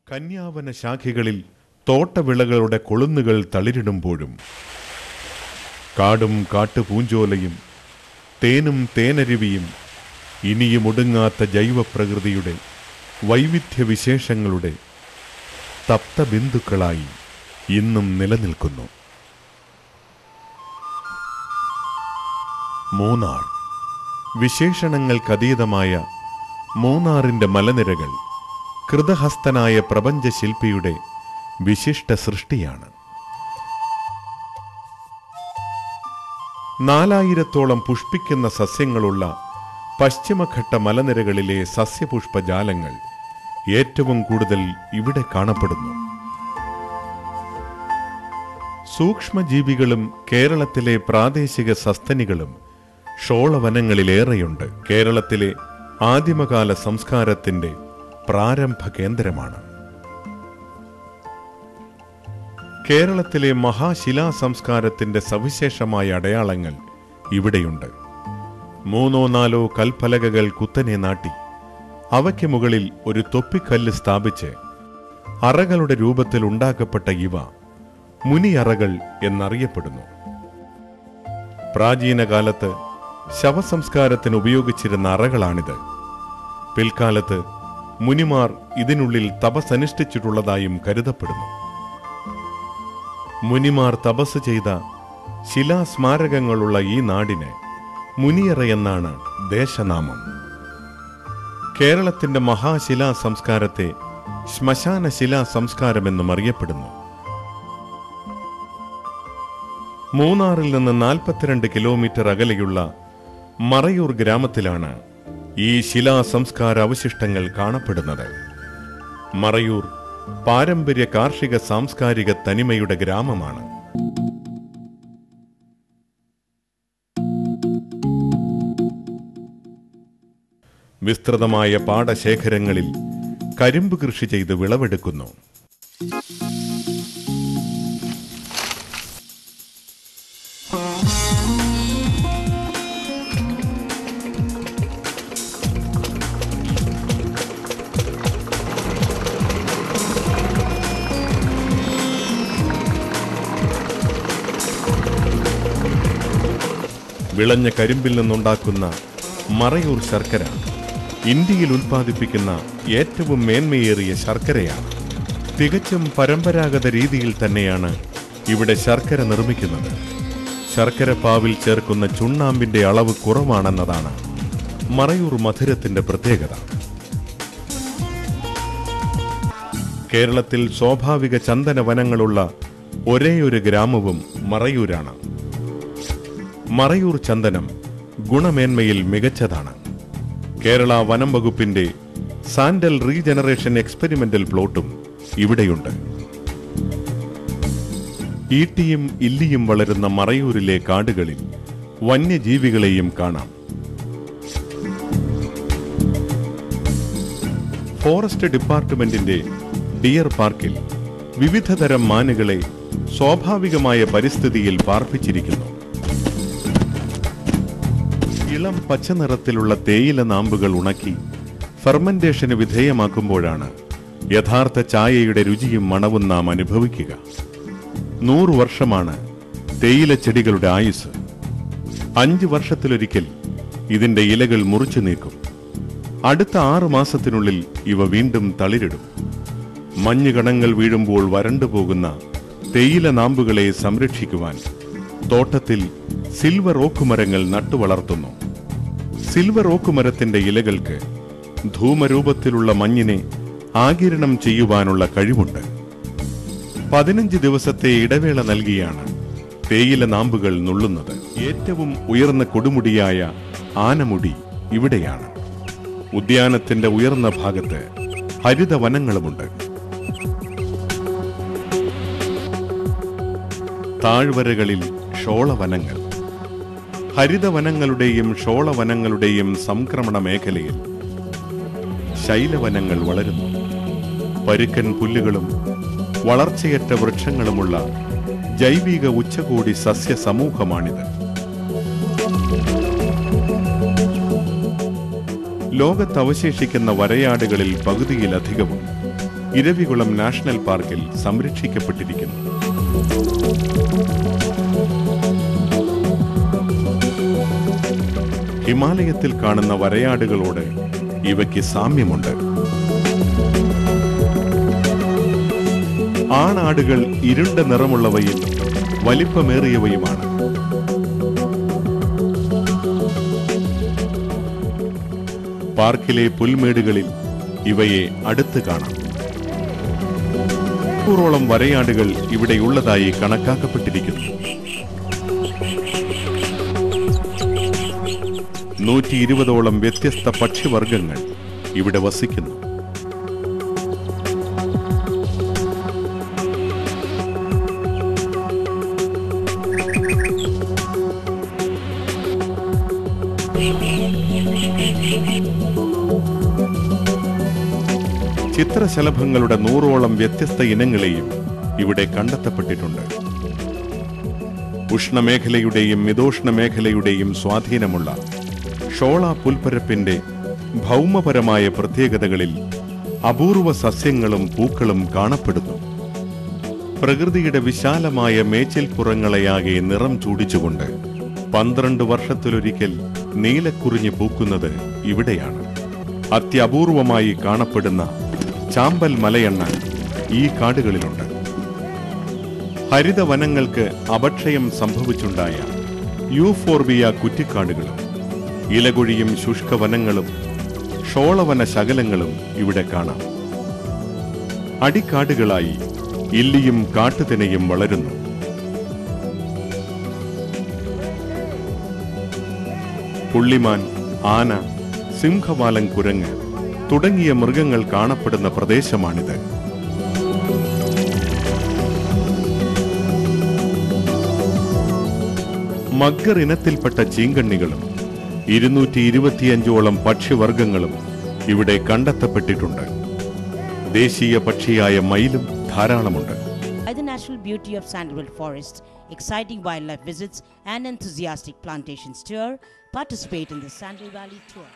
കന്യാവന ശാഖകളിൽ തോട്ടവിളകളുടെ കൊളുന്നുകൾ തളിരിടുമ്പോഴും കാടും കാട്ടുപൂഞ്ചോലയും തേനും തേനരുവിയും ഇനിയും ഒടുങ്ങാത്ത ജൈവപ്രകൃതിയുടെ വൈവിധ്യവിശേഷങ്ങളുടെ തപ്തബിന്ദുക്കളായി ഇന്നും നിലനിൽക്കുന്നു. മൂന്നാർ. വിശേഷണങ്ങൾക്കതീതമായ മൂന്നാറിൻ്റെ മലനിരകൾ കൃതഹസ്തനായ പ്രപഞ്ചശില്പിയുടെ വിശിഷ്ട സൃഷ്ടിയാണ്. 4000-ഓളം പുഷ്പിക്കുന്ന സസ്യങ്ങളുള്ള പശ്ചിമഘട്ട മലനിരകളിലെ സസ്യപുഷ്പജാലങ്ങൾ ഏറ്റവും കൂടുതൽ ഇവിടെ കാണപ്പെടുന്നു. സൂക്ഷ്മജീവികളും കേരളത്തിലെ പ്രാദേശിക സസ്തനികളും ഷോളവനങ്ങളിലേറെയുണ്ട്. കേരളത്തിലെ ആദിമകാല സംസ്കാരത്തിൻ്റെ പ്രാരംഭ കേന്ദ്രമാണ്. കേരളത്തിലെ മഹാശിലാ സംസ്കാരത്തിൻ്റെ സവിശേഷമായ അടയാളങ്ങൾ ഇവിടെയുണ്ട്. 3-4 കൽപ്പലകകൾ കുത്തനെ നാട്ടി അവയ്ക്ക് മുകളിൽ ഒരു തൊപ്പിക്കല്ല് സ്ഥാപിച്ച് അറകളുടെ രൂപത്തിൽ ഉണ്ടാക്കപ്പെട്ട ഇവ മുനിയറകൾ എന്നറിയപ്പെടുന്നു. പ്രാചീനകാലത്ത് ശവസംസ്കാരത്തിന് ഉപയോഗിച്ചിരുന്ന അറകളാണിത്. പിൽക്കാലത്ത് മുനിമാർ ഇതിനുള്ളിൽ തപസ്സനുഷ്ഠിച്ചിട്ടുള്ളതായും കരുതപ്പെടുന്നു. മുനിമാർ തപസ് ചെയ്ത ശിലാസ്മാരകങ്ങളുള്ള ഈ നാടിന് മുനിയറ എന്നാണ് ദേശനാമം. കേരളത്തിന്റെ മഹാശിലാ സംസ്കാരത്തെ ശ്മശാന ശിലാ സംസ്കാരമെന്നും അറിയപ്പെടുന്നു. മൂന്നാറിൽ നിന്ന് 42 കിലോമീറ്റർ അകലെയുള്ള മറയൂർ ഗ്രാമത്തിലാണ് ഈ ശിലാ സംസ്കാര അവശിഷ്ടങ്ങൾ കാണപ്പെടുന്നത്. മറയൂർ പാരമ്പര്യ കാർഷിക സാംസ്കാരിക തനിമയുടെ ഗ്രാമമാണ്. വിസ്തൃതമായ പാടശേഖരങ്ങളിൽ കരിമ്പ് കൃഷി ചെയ്ത് വിളവെടുക്കുന്നു. വിളഞ്ഞ കരിമ്പിൽ നിന്നുണ്ടാക്കുന്ന മറയൂർ ശർക്കര ഇന്ത്യയിൽ ഉൽപ്പാദിപ്പിക്കുന്ന ഏറ്റവും മേന്മയേറിയ ശർക്കരയാണ്. തികച്ചും പരമ്പരാഗത രീതിയിൽ തന്നെയാണ് ഇവിടെ ശർക്കര നിർമ്മിക്കുന്നത്. ശർക്കര പാവിൽ ചേർക്കുന്ന ചുണ്ണാമ്പിന്റെ അളവ് കുറവാണെന്നതാണ് മറയൂർ മധുരത്തിന്റെ പ്രത്യേകത. കേരളത്തിൽ സ്വാഭാവിക ചന്ദന വനങ്ങളുള്ള ഒരേയൊരു ഗ്രാമവും മറയൂരാണ്. മറയൂർ ചന്ദനം ഗുണമേന്മയിൽ മികച്ചതാണ്. കേരള വനം വകുപ്പിന്റെ സാൻഡൽ റീജനറേഷൻ എക്സ്പെരിമെന്റൽ പ്ലോട്ടും ഇവിടെയുണ്ട്. ഈട്ടിയും ഇല്ലിയും വളരുന്ന മറയൂരിലെ കാടുകളിൽ വന്യജീവികളെയും കാണാം. ഫോറസ്റ്റ് ഡിപ്പാർട്ട്മെന്റിന്റെ ഡിയർ പാർക്കിൽ വിവിധതരം മാനുകളെ സ്വാഭാവികമായ പരിസ്ഥിതിയിൽ പാർപ്പിച്ചിരിക്കുന്നു. ഇളം പച്ചനിറത്തിലുള്ള തേയില നാമ്പുകൾ ഉണക്കി ഫെർമെന്റേഷന് വിധേയമാക്കുമ്പോഴാണ് യഥാർത്ഥ ചായയുടെ രുചിയും മണവും നാം അനുഭവിക്കുക. 100 വർഷമാണ് തേയില ചെടികളുടെ ആയുസ്. 5 വർഷത്തിലൊരിക്കൽ ഇതിന്റെ ഇലകൾ മുറിച്ചു നീക്കും. അടുത്ത 6 മാസത്തിനുള്ളിൽ ഇവ വീണ്ടും തളിരിടും. മഞ്ഞുകണങ്ങൾ വീഴുമ്പോൾ വരണ്ടുപോകുന്ന തേയില നാമ്പുകളെ സംരക്ഷിക്കുവാൻ തോട്ടത്തിൽ സിൽവർ ഓക്കുമരങ്ങൾ നട്ടുവളർത്തുന്നു. സിൽവർ ഓക്കുമരത്തിന്റെ ഇലകൾക്ക് ധൂമരൂപത്തിലുള്ള മഞ്ഞിനെ ആഗിരണം ചെയ്യുവാനുള്ള കഴിവുണ്ട്. 15 ദിവസത്തെ ഇടവേള നൽകിയാണ് തേയില നാമ്പുകൾ നുള്ളുന്നത്. ഏറ്റവും ഉയർന്ന കൊടുമുടിയായ ആനമുടി ഇവിടെയാണ്. ഉദ്യാനത്തിന്റെ ഉയർന്ന ഭാഗത്ത് ഹരിതവനങ്ങളുമുണ്ട്. താഴ്വരകളിൽ ഷോളവനങ്ങൾ. ഹരിതവനങ്ങളുടെയും ഷോളവനങ്ങളുടെയും സംക്രമണ മേഖലയിൽ ശൈലവനങ്ങൾ വളരുന്നു. പരുക്കൻ പുല്ലുകളും വളർച്ചയറ്റ വൃക്ഷങ്ങളുമുള്ള ജൈവിക ഉച്ചകോടി സസ്യ സമൂഹമാണിത്. ലോകത്തവശേഷിക്കുന്ന വരയാടുകളിൽ പകുതിയിലധികവും ഇരവികുളം നാഷണൽ പാർക്കിൽ സംരക്ഷിക്കപ്പെട്ടിരിക്കുന്നു. ഹിമാലയത്തിൽ കാണുന്ന വരയാടുകളോട് ഇവയ്ക്ക് സാമ്യമുണ്ട്. ആണാടുകൾ ഇരുണ്ട നിറമുള്ളവയും വലിപ്പമേറിയവയുമാണ്. പാർക്കിലെ പുൽമേടുകളിൽ ഇവയെ അടുത്ത് കാണാം. 100ഓളം വരയാടുകൾ ഇവിടെയുള്ളതായി കണക്കാക്കപ്പെട്ടിരിക്കുന്നു. 120ഓളം വ്യത്യസ്ത പക്ഷിവർഗങ്ങൾ ഇവിടെ വസിക്കുന്നു. ചിത്രശലഭങ്ങളുടെ 100ഓളം വ്യത്യസ്ത ഇനങ്ങളെയും ഇവിടെ കണ്ടെത്തപ്പെട്ടിട്ടുണ്ട്. ഉഷ്ണമേഖലയുടെയും മിതോഷ്ണ മേഖലയുടെയും സ്വാധീനമുള്ള ഷോള പുൽപ്പരപ്പിന്റെ ഭൗമപരമായ പ്രത്യേകതകളിൽ അപൂർവ സസ്യങ്ങളും പൂക്കളും കാണപ്പെടുന്നു. പ്രകൃതിയുടെ വിശാലമായ മേച്ചിൽപ്പുറങ്ങളെയാകെ നിറം ചൂടിച്ചുകൊണ്ട് 12 വർഷത്തിലൊരിക്കൽ നീലക്കുറിഞ്ഞി പൂക്കുന്നത് ഇവിടെയാണ്. അത്യപൂർവമായി കാണപ്പെടുന്ന ചാമ്പൽ മലയെണ്ണ ഈ കാടുകളിലുണ്ട്. ഹരിതവനങ്ങൾക്ക് അപക്ഷയം സംഭവിച്ചുണ്ടായ യൂഫോർബിയ കുറ്റിക്കാടുകളും ഇലകൊഴിയും ശുഷ്കവനങ്ങളും ഷോളവന ശകലങ്ങളും ഇവിടെ കാണാം. അടിക്കാടുകളായി ഇല്ലിയും കാട്ടുതെനയും വളരുന്നു. പുള്ളിമാൻ, ആന, സിംഹവാലൻ കുരങ്ങ് തുടങ്ങിയ മൃഗങ്ങൾ കാണപ്പെടുന്ന പ്രദേശമാണിത്. മഗ്ഗർ ഇനത്തിൽപ്പെട്ട ചീങ്കണ്ണികളും 225ഓളം പക്ഷിവർഗങ്ങളും ഇവിടെ കണ്ടെത്തപ്പെട്ടിട്ടുണ്ട്. ദേശീയ പക്ഷിയായ മയിലും ധാരാളമുണ്ട്. The natural beauty of Sandalwood Forest, exciting wildlife visits and enthusiastic plantations tour, participate in the Sandal Valley Tour.